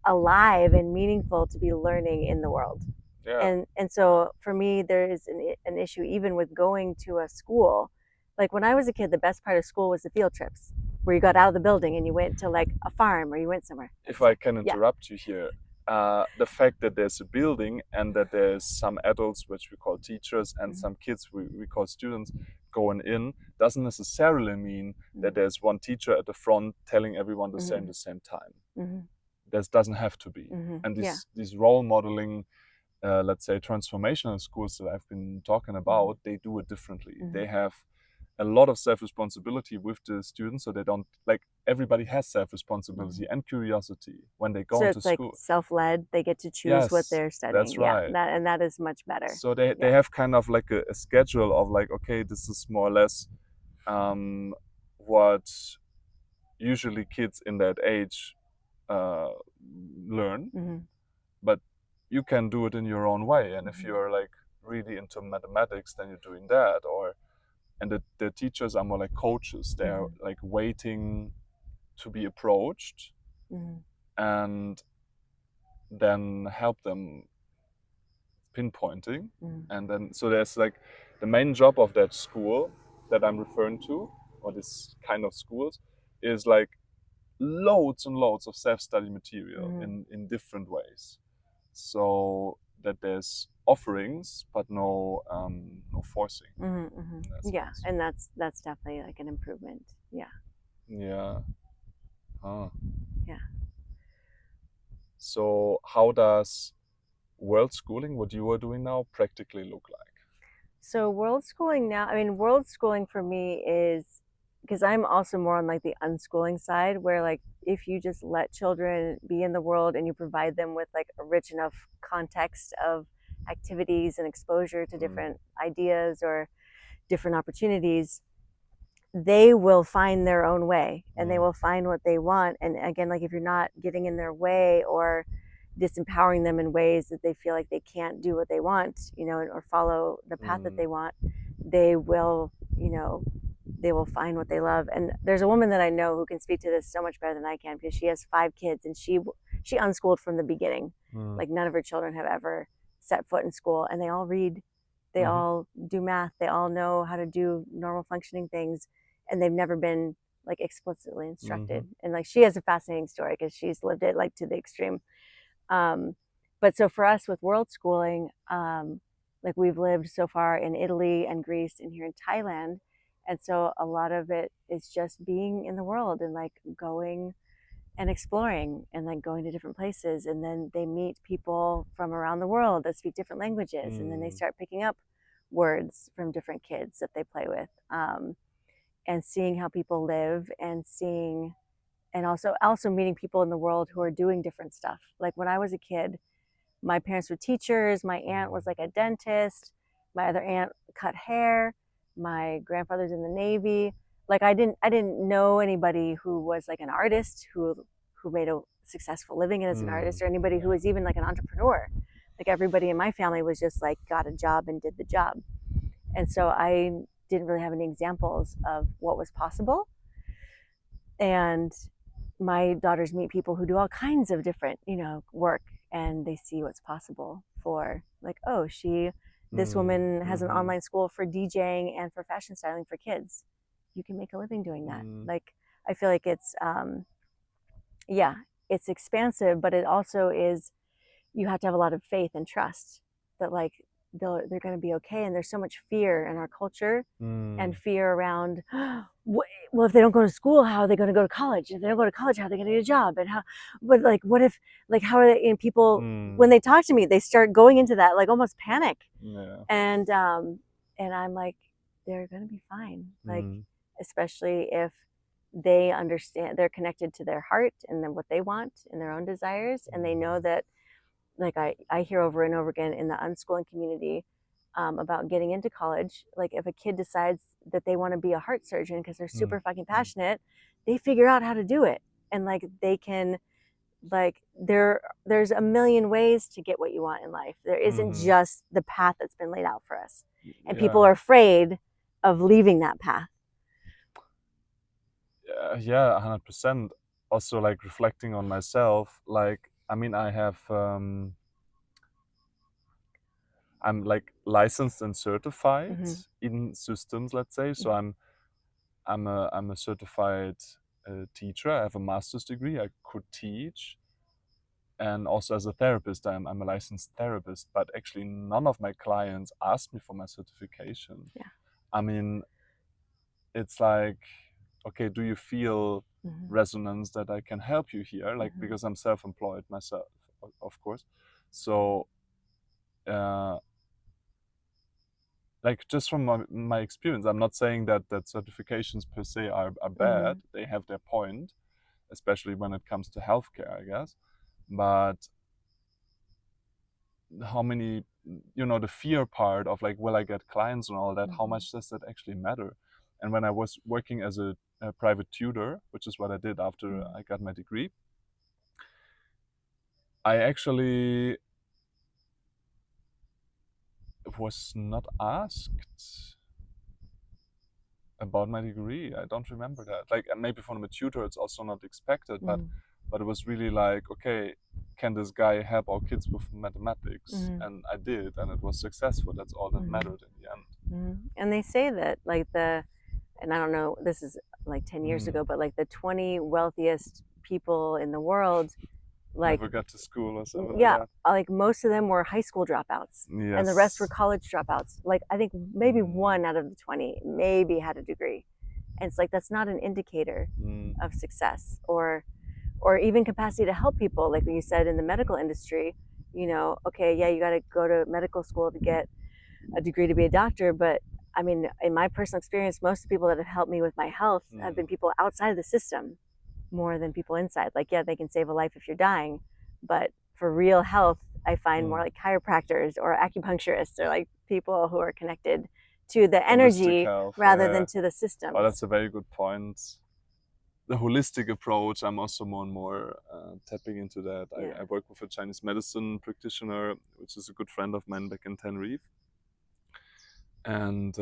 alive and meaningful to be learning in the world. And so for me there is an issue even with going to a school. Like when I was a kid, the best part of school was the field trips, where you got out of the building and you went to like a farm or you went somewhere. If I can interrupt you here, the fact that there's a building and that there's some adults, which we call teachers, and some kids we call students going in, doesn't necessarily mean that there's one teacher at the front telling everyone the same time. This doesn't have to be. And these role modeling, let's say transformational schools that I've been talking about, they do it differently. They have a lot of self-responsibility with the students, so they don't, like, everybody has self-responsibility and curiosity when they go into school. So it's like self-led, they get to choose what they're studying. That's right. And that is much better. So they have kind of like a schedule of like, okay, this is more or less what usually kids in that age learn, but you can do it in your own way. And if you're like really into mathematics, then you're doing that. And the teachers are more like coaches. They're like waiting to be approached and then help them pinpointing. And then, so there's like the main job of that school that I'm referring to, or this kind of schools, is like loads and loads of self-study material in different ways. So that there's offerings, but no forcing. Yeah, and that's definitely like an improvement. Yeah. Yeah. Yeah. So how does world schooling, what you are doing now, practically look like? So world schooling now, I mean, world schooling for me is, because I'm also more on like the unschooling side, where like if you just let children be in the world and you provide them with like a rich enough context of activities and exposure to different ideas or different opportunities, they will find their own way and they will find what they want. And again, like if you're not getting in their way or disempowering them in ways that they feel like they can't do what they want, you know, or follow the path that they want, they will, you know, they will find what they love. And there's a woman that I know who can speak to this so much better than I can, because she has 5 kids and she unschooled from the beginning. Like none of her children have ever set foot in school, and they all read, they all do math, they all know how to do normal functioning things, and they've never been like explicitly instructed. And like she has a fascinating story because she's lived it like to the extreme. But so for us with world schooling, like we've lived so far in Italy and Greece and here in Thailand. And so a lot of it is just being in the world and like going and exploring and like going to different places. And then they meet people from around the world that speak different languages. And then they start picking up words from different kids that they play with, and seeing how people live and seeing, and also meeting people in the world who are doing different stuff. Like when I was a kid, my parents were teachers. My aunt was like a dentist. My other aunt cut hair. My grandfather's in the Navy. Like I didn't know anybody who was like an artist who made a successful living as an artist, or anybody who was even like an entrepreneur. Like everybody in my family was just like got a job and did the job. And so I didn't really have any examples of what was possible. And my daughters meet people who do all kinds of different, you know, work, and they see what's possible for like, oh, this woman has an online school for DJing and for fashion styling for kids. You can make a living doing that. Like, I feel like it's, it's expansive, but it also is, you have to have a lot of faith and trust that like they're going to be okay. And there's so much fear in our culture and fear around, well, if they don't go to school, how are they going to go to college? If they don't go to college, how are they going to get a job? And but like, what if, like, how are they, and people, when they talk to me, they start going into that, like almost panic. And I'm like, they're going to be fine. Like, especially if they understand, they're connected to their heart and then what they want and their own desires. And they know that, like I hear over and over again in the unschooling community about getting into college. Like if a kid decides that they want to be a heart surgeon because they're super fucking passionate, they figure out how to do it. And like they can, like there's a million ways to get what you want in life. There isn't just the path that's been laid out for us. And people are afraid of leaving that path. Yeah, 100%. Also, like reflecting on myself, like, I mean, I have I'm like licensed and certified in systems, let's say. So I'm a certified teacher. I have a master's degree. I could teach, and also as a therapist, I'm a licensed therapist. But actually, none of my clients asked me for my certification. Yeah. I mean, it's like, okay, do you feel resonance that I can help you here? Like, because I'm self-employed myself, of course. So, like, just from my experience, I'm not saying that certifications per se are bad. They have their point, especially when it comes to healthcare, I guess. But how many, the fear part of like, will I get clients and all that, how much does that actually matter? And when I was working as a private tutor, which is what I did after I got my degree, I actually was not asked about my degree. I don't remember that. Like, maybe from a tutor, it's also not expected, but it was really like, okay, can this guy help our kids with mathematics? And I did, and it was successful. That's all that mattered in the end. And they say that, like, and I don't know, this is like 10 years ago, but like the 20 wealthiest people in the world, like, never got to school or something yeah, like that. like most of them were high school dropouts. And the rest were college dropouts. Like I think maybe 1 out of the 20 maybe had a degree. And it's like, that's not an indicator of success or even capacity to help people. Like when you said in the medical industry, okay, yeah, you got to go to medical school to get a degree to be a doctor, but I mean, in my personal experience, most of the people that have helped me with my health have been people outside of the system more than people inside. Like, yeah, they can save a life if you're dying, but for real health, I find more like chiropractors or acupuncturists or like people who are connected to the energy health, rather than to the system. Oh, that's a very good point. The holistic approach, I'm also more and more tapping into that. I work with a Chinese medicine practitioner, which is a good friend of mine back in Tenerife. And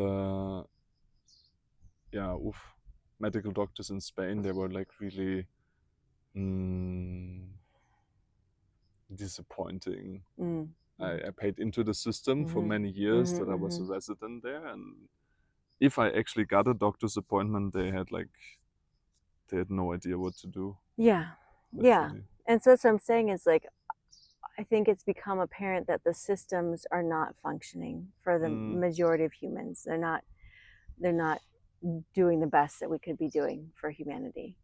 medical doctors in Spain, they were like really disappointing. I paid into the system for many years that I was a resident there, and if I actually got a doctor's appointment, they had no idea what to do. Literally. And so that's what I'm saying is, like, I think it's become apparent that the systems are not functioning for the majority of humans. They're not doing the best that we could be doing for humanity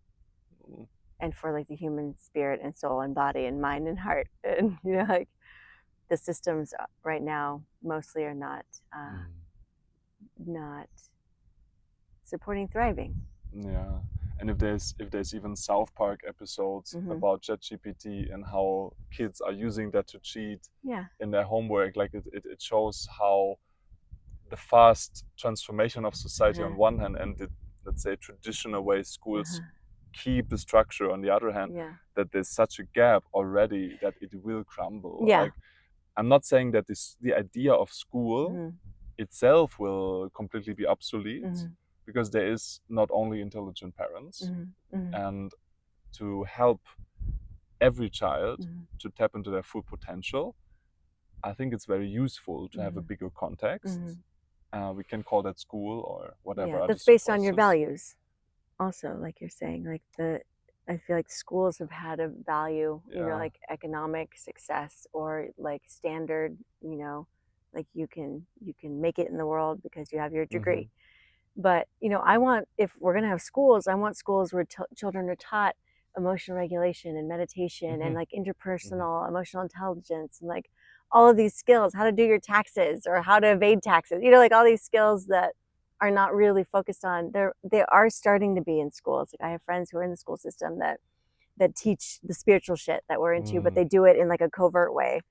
and for like the human spirit and soul and body and mind and heart. And like the systems right now mostly are not supporting thriving. Yeah. And if there's even South Park episodes about ChatGPT and how kids are using that to cheat in their homework, like it shows how the fast transformation of society on one hand and the, let's say, traditional way schools keep the structure on the other hand, that there's such a gap already that it will crumble. Like, I'm not saying that the idea of school itself will completely be obsolete, because there is not only intelligent parents, and to help every child to tap into their full potential, I think it's very useful to have a bigger context. We can call that school or whatever. That's based on your values also, like you're saying. Like I feel like schools have had a value, like economic success or like standard, like you can make it in the world because you have your degree. But I want, if we're going to have schools, I want schools where children are taught emotional regulation and meditation and like interpersonal emotional intelligence and like all of these skills, how to do your taxes or how to evade taxes, like all these skills that are not really focused on. They are starting to be in schools. Like I have friends who are in the school system that teach the spiritual shit that we're into, but they do it in like a covert way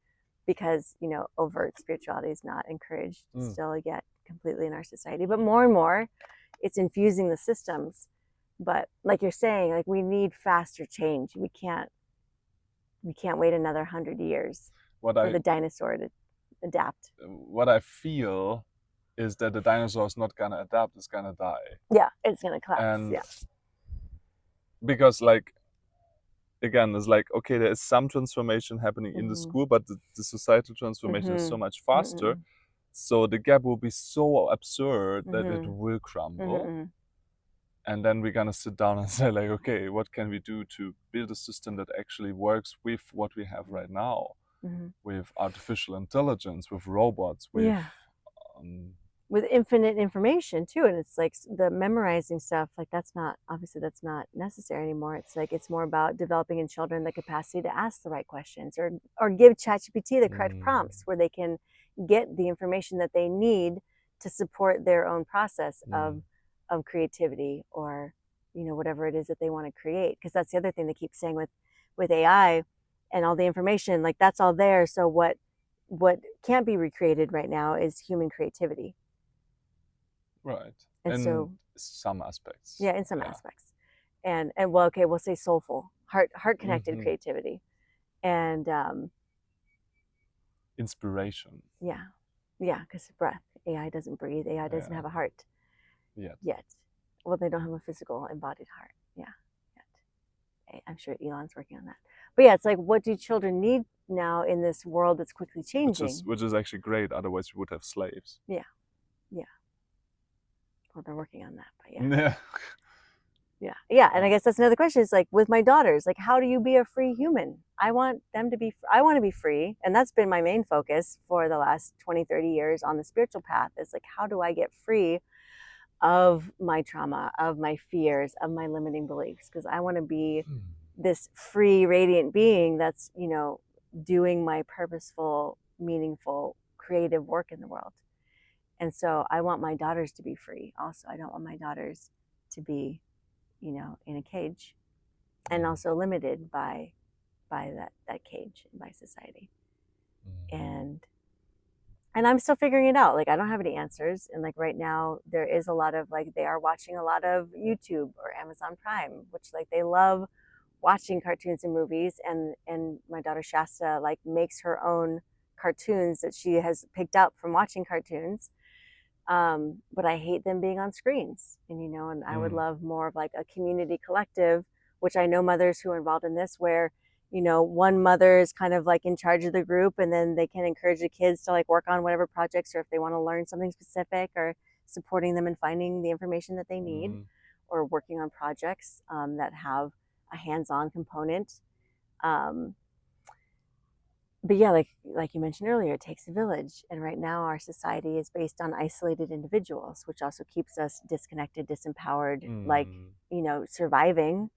because overt spirituality is not encouraged still yet completely in our society. But more and more it's infusing the systems. But like you're saying, like we need faster change. We can't wait another 100 years for the dinosaur to adapt. What I feel is that the dinosaur is not gonna adapt, it's gonna die. Yeah, it's gonna collapse. And yeah, because like again, it's like, okay, there is some transformation happening in the school, but the societal transformation is so much faster. So the gap will be so absurd that it will crumble. And then we're gonna sit down and say like, okay, what can we do to build a system that actually works with what we have right now, with artificial intelligence, with robots, with infinite information too. And it's like the memorizing stuff, like that's not necessary anymore. It's like it's more about developing in children the capacity to ask the right questions or give ChatGPT the correct prompts where they can get the information that they need to support their own process of creativity or whatever it is that they want to create. Because that's the other thing they keep saying with AI and all the information, like that's all there. So what can't be recreated right now is human creativity. Right. And in so some aspects. Yeah, in some aspects. And well, okay, we'll say soulful, heart connected creativity. And inspiration. Yeah, because breath. AI doesn't breathe. AI doesn't have a heart. Yet. Well, they don't have a physical embodied heart. Yeah, yet. I'm sure Elon's working on that. But yeah, it's like, what do children need now in this world that's quickly changing? Which is actually great. Otherwise, we would have slaves. Yeah. Well, they're working on that, but yeah. And I guess that's another question. Is like with my daughters, like, how do you be a free human? I want them to be. I want to be free, and that's been my main focus for the last 20, 30 years on the spiritual path. Is like, how do I get free of my trauma, of my fears, of my limiting beliefs? Because I want to be this free, radiant being that's doing my purposeful, meaningful, creative work in the world. And so I want my daughters to be free also. I don't want my daughters to be, in a cage and also limited by that cage and by society. And I'm still figuring it out. Like I don't have any answers. And like right now there is a lot of like, they are watching a lot of YouTube or Amazon Prime, which like they love watching cartoons and movies. And my daughter Shasta like makes her own cartoons that she has picked up from watching cartoons. But I hate them being on screens, and I would love more of like a community collective, which I know mothers who are involved in this, where, one mother is kind of like in charge of the group, and then they can encourage the kids to like work on whatever projects, or if they want to learn something specific, or supporting them in finding the information that they need, or working on projects that have a hands-on component. But yeah, like you mentioned earlier, it takes a village. And right now our society is based on isolated individuals, which also keeps us disconnected, disempowered, like, surviving,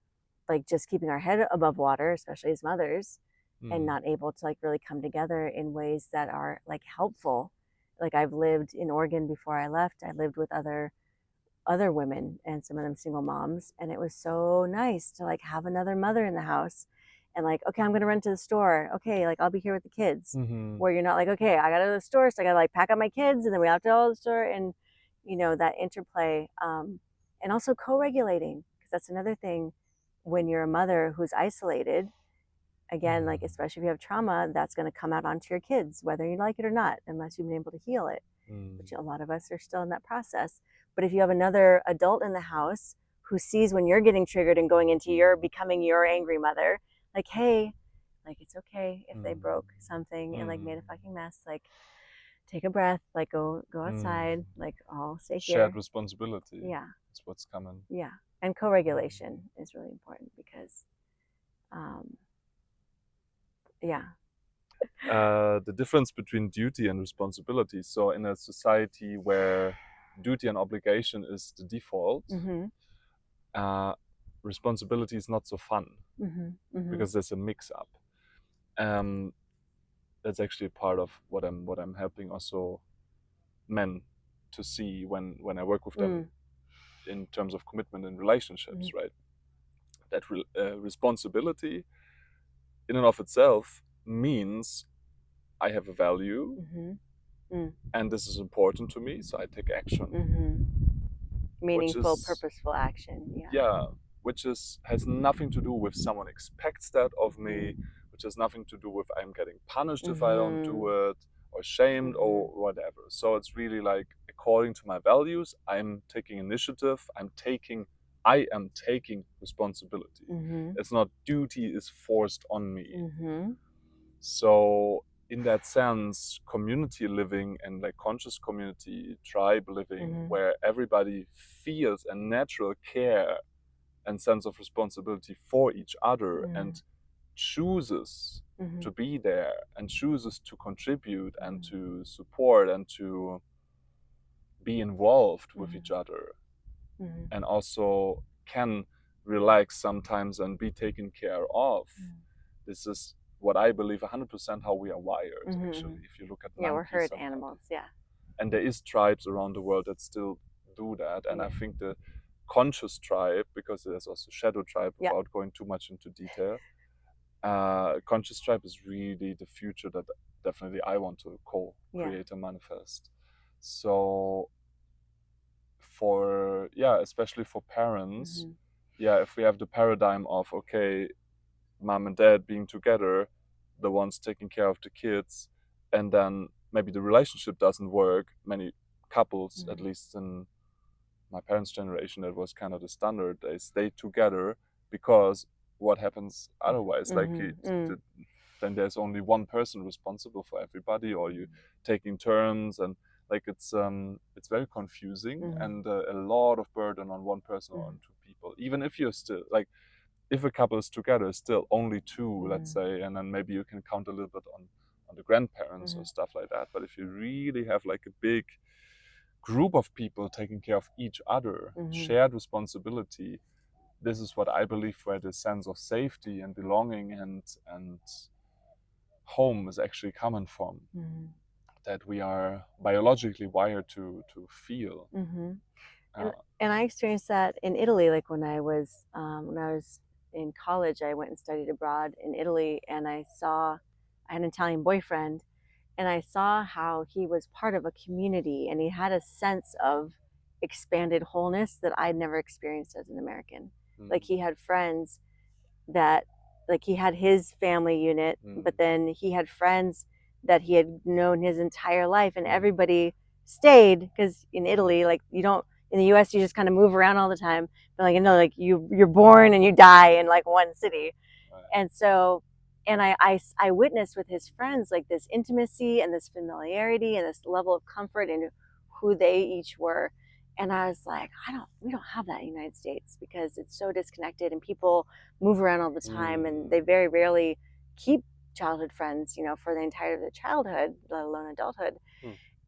like just keeping our head above water, especially as mothers, and not able to like really come together in ways that are like helpful. Like I've lived in Oregon before I left. I lived with other women, and some of them single moms, and it was so nice to like have another mother in the house. And like, okay, I'm gonna run to the store. Okay, like I'll be here with the kids. Where you're not like, okay, I gotta go to the store, so I gotta like pack up my kids, and then we have to go to the store, and that interplay, and also co-regulating, because that's another thing. When you're a mother who's isolated, again, like especially if you have trauma, that's gonna come out onto your kids, whether you like it or not, unless you've been able to heal it. Which a lot of us are still in that process. But if you have another adult in the house who sees when you're getting triggered and going into becoming your angry mother, like, hey, like it's okay if they broke something and like made a fucking mess, like take a breath, like go outside, like I'll stay here. Shared responsibility. Yeah. That's what's coming. Yeah. And co-regulation is really important because, yeah. the difference between duty and responsibility. So in a society where duty and obligation is the default, responsibility is not so fun because there's a mix-up. That's actually a part of what I'm helping also men to see when I work with them in terms of commitment in relationships, right? That responsibility in and of itself means I have a value and this is important to me, so I take action. Meaningful, purposeful action. Yeah, which has nothing to do with someone expects that of me, which has nothing to do with I'm getting punished if I don't do it, or shamed or whatever. So it's really like according to my values, I'm taking initiative, I am taking responsibility. It's not duty is forced on me. So in that sense, community living and like conscious community, tribe living, where everybody feels a natural care and sense of responsibility for each other and chooses to be there and chooses to contribute and to support and to be involved with each other and also can relax sometimes and be taken care of. This is what I believe 100% how we are wired, actually. If you look at monkeys, we're herd animals, and there is tribes around the world that still do that, and I think the conscious tribe, because there's also shadow tribe, without going too much into detail, conscious tribe is really the future that definitely I want to co-create and manifest. So for especially for parents, if we have the paradigm of okay, mom and dad being together, the ones taking care of the kids, and then maybe the relationship doesn't work. Many couples, at least in my parents' generation, that was kind of the standard. They stay together because what happens otherwise? Like then there's only one person responsible for everybody, or you taking turns, and like it's very confusing and a lot of burden on one person or on two people. Even if you're still like, if a couple is together, still only two, let's say, and then maybe you can count a little bit on the grandparents or stuff like that. But if you really have like a big group of people taking care of each other, shared responsibility, this is what I believe where the sense of safety and belonging and home is actually coming from. That we are biologically wired to feel. And I experienced that in Italy. Like when I was in college, I went and studied abroad in Italy, and I had an Italian boyfriend, and I saw how he was part of a community, and he had a sense of expanded wholeness that I'd never experienced as an American. Like he had friends that, like he had his family unit, but then he had friends that he had known his entire life, and everybody stayed, because in Italy, like you don't, in the US you just kind of move around all the time, but like, you know, like you're born and you die in like one city. And so, and I witnessed with his friends like this intimacy and this familiarity and this level of comfort in who they each were. And I was like, we don't have that in the United States, because it's so disconnected and people move around all the time, and they very rarely keep childhood friends, you know, for the entirety of their childhood, let alone adulthood.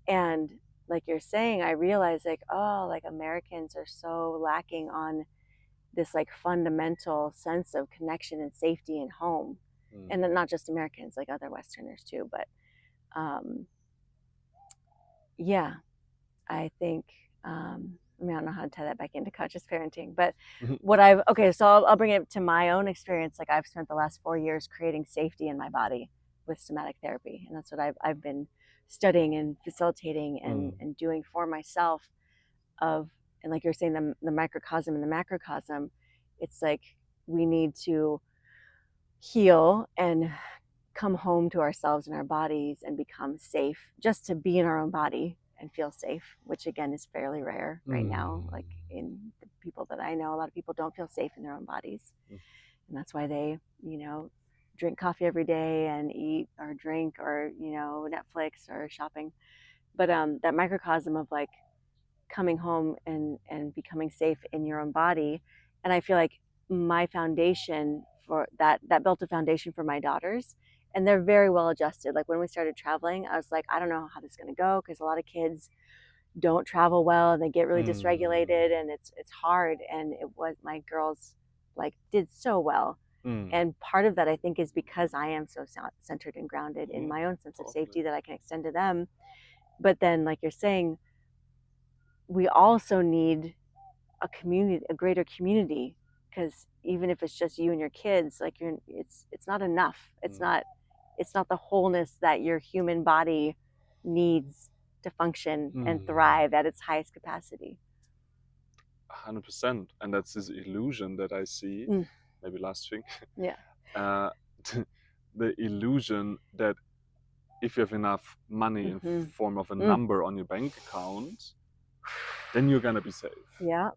And like you're saying, I realized like, oh, like Americans are so lacking on this like fundamental sense of connection and safety and home. And then not just Americans, like other Westerners too. But yeah, I think, I mean, I don't know how to tie that back into conscious parenting, but so I'll bring it to my own experience. Like I've spent the last 4 years creating safety in my body with somatic therapy. And that's what I've been studying and facilitating and doing for myself and like you're saying, the microcosm and the macrocosm, it's like we need to heal and come home to ourselves and our bodies and become safe just to be in our own body and feel safe, which again is fairly rare right now. Like in the people that I know, a lot of people don't feel safe in their own bodies. And that's why they, you know, drink coffee every day and eat or drink or, you know, Netflix or shopping. But that microcosm of like coming home and becoming safe in your own body. And I feel like my foundation for that built a foundation for my daughters. and they're very well adjusted. Like when we started traveling, I was like, I don't know how this is going to go, because a lot of kids don't travel well and they get really dysregulated, and it's hard. And it was, my girls like did so well. And part of that, I think, is because I am so centered and grounded in my own sense of safety that I can extend to them. But then, like you're saying, we also need a community, a greater community, because even if it's just you and your kids, like it's not enough. It's not the wholeness that your human body needs to function and thrive at its highest capacity. 100%. And that's this illusion that I see. Maybe last thing. Yeah. The illusion that if you have enough money in form of a number on your bank account, then you're gonna be safe. Yeah.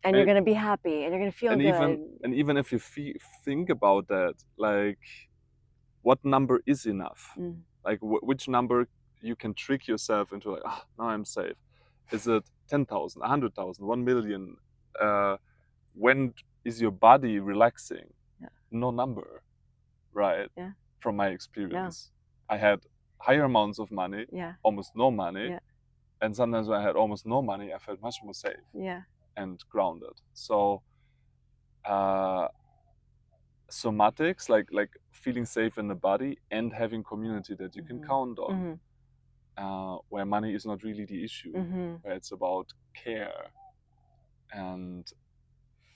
And you're gonna be happy, and you're gonna feel good. Even if you think about that, like, what number is enough? Like, which number you can trick yourself into, like, now I'm safe. Is it 10,000, 100,000, 1 million? When is your body relaxing? Yeah. No number, right? Yeah. From my experience, I had higher amounts of money, almost no money, and sometimes when I had almost no money, I felt much more safe and grounded. So somatics, like feeling safe in the body and having community that you can count on, where money is not really the issue, where it's about care and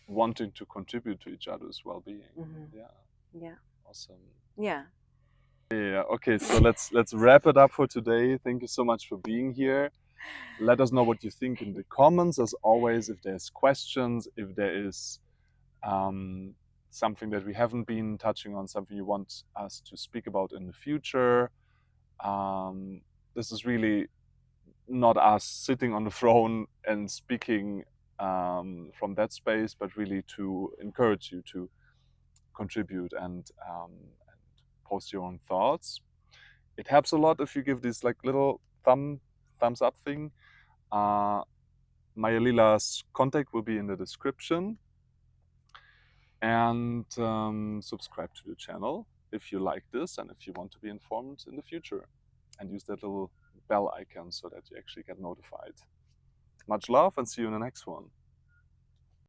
wanting to contribute to each other's well-being. Yeah. Awesome. Yeah. Okay, so let's wrap it up for today. Thank you so much for being here. Let us know what you think in the comments, as always. If there's questions, if there is something that we haven't been touching on, something you want us to speak about in the future. This is really not us sitting on the throne and speaking from that space, but really to encourage you to contribute and post your own thoughts. It helps a lot if you give this like little thumbs up thing. Maya Lila's contact will be in the description. And subscribe to the channel if you like this and if you want to be informed in the future. And use that little bell icon so that you actually get notified. Much love, and see you in the next one.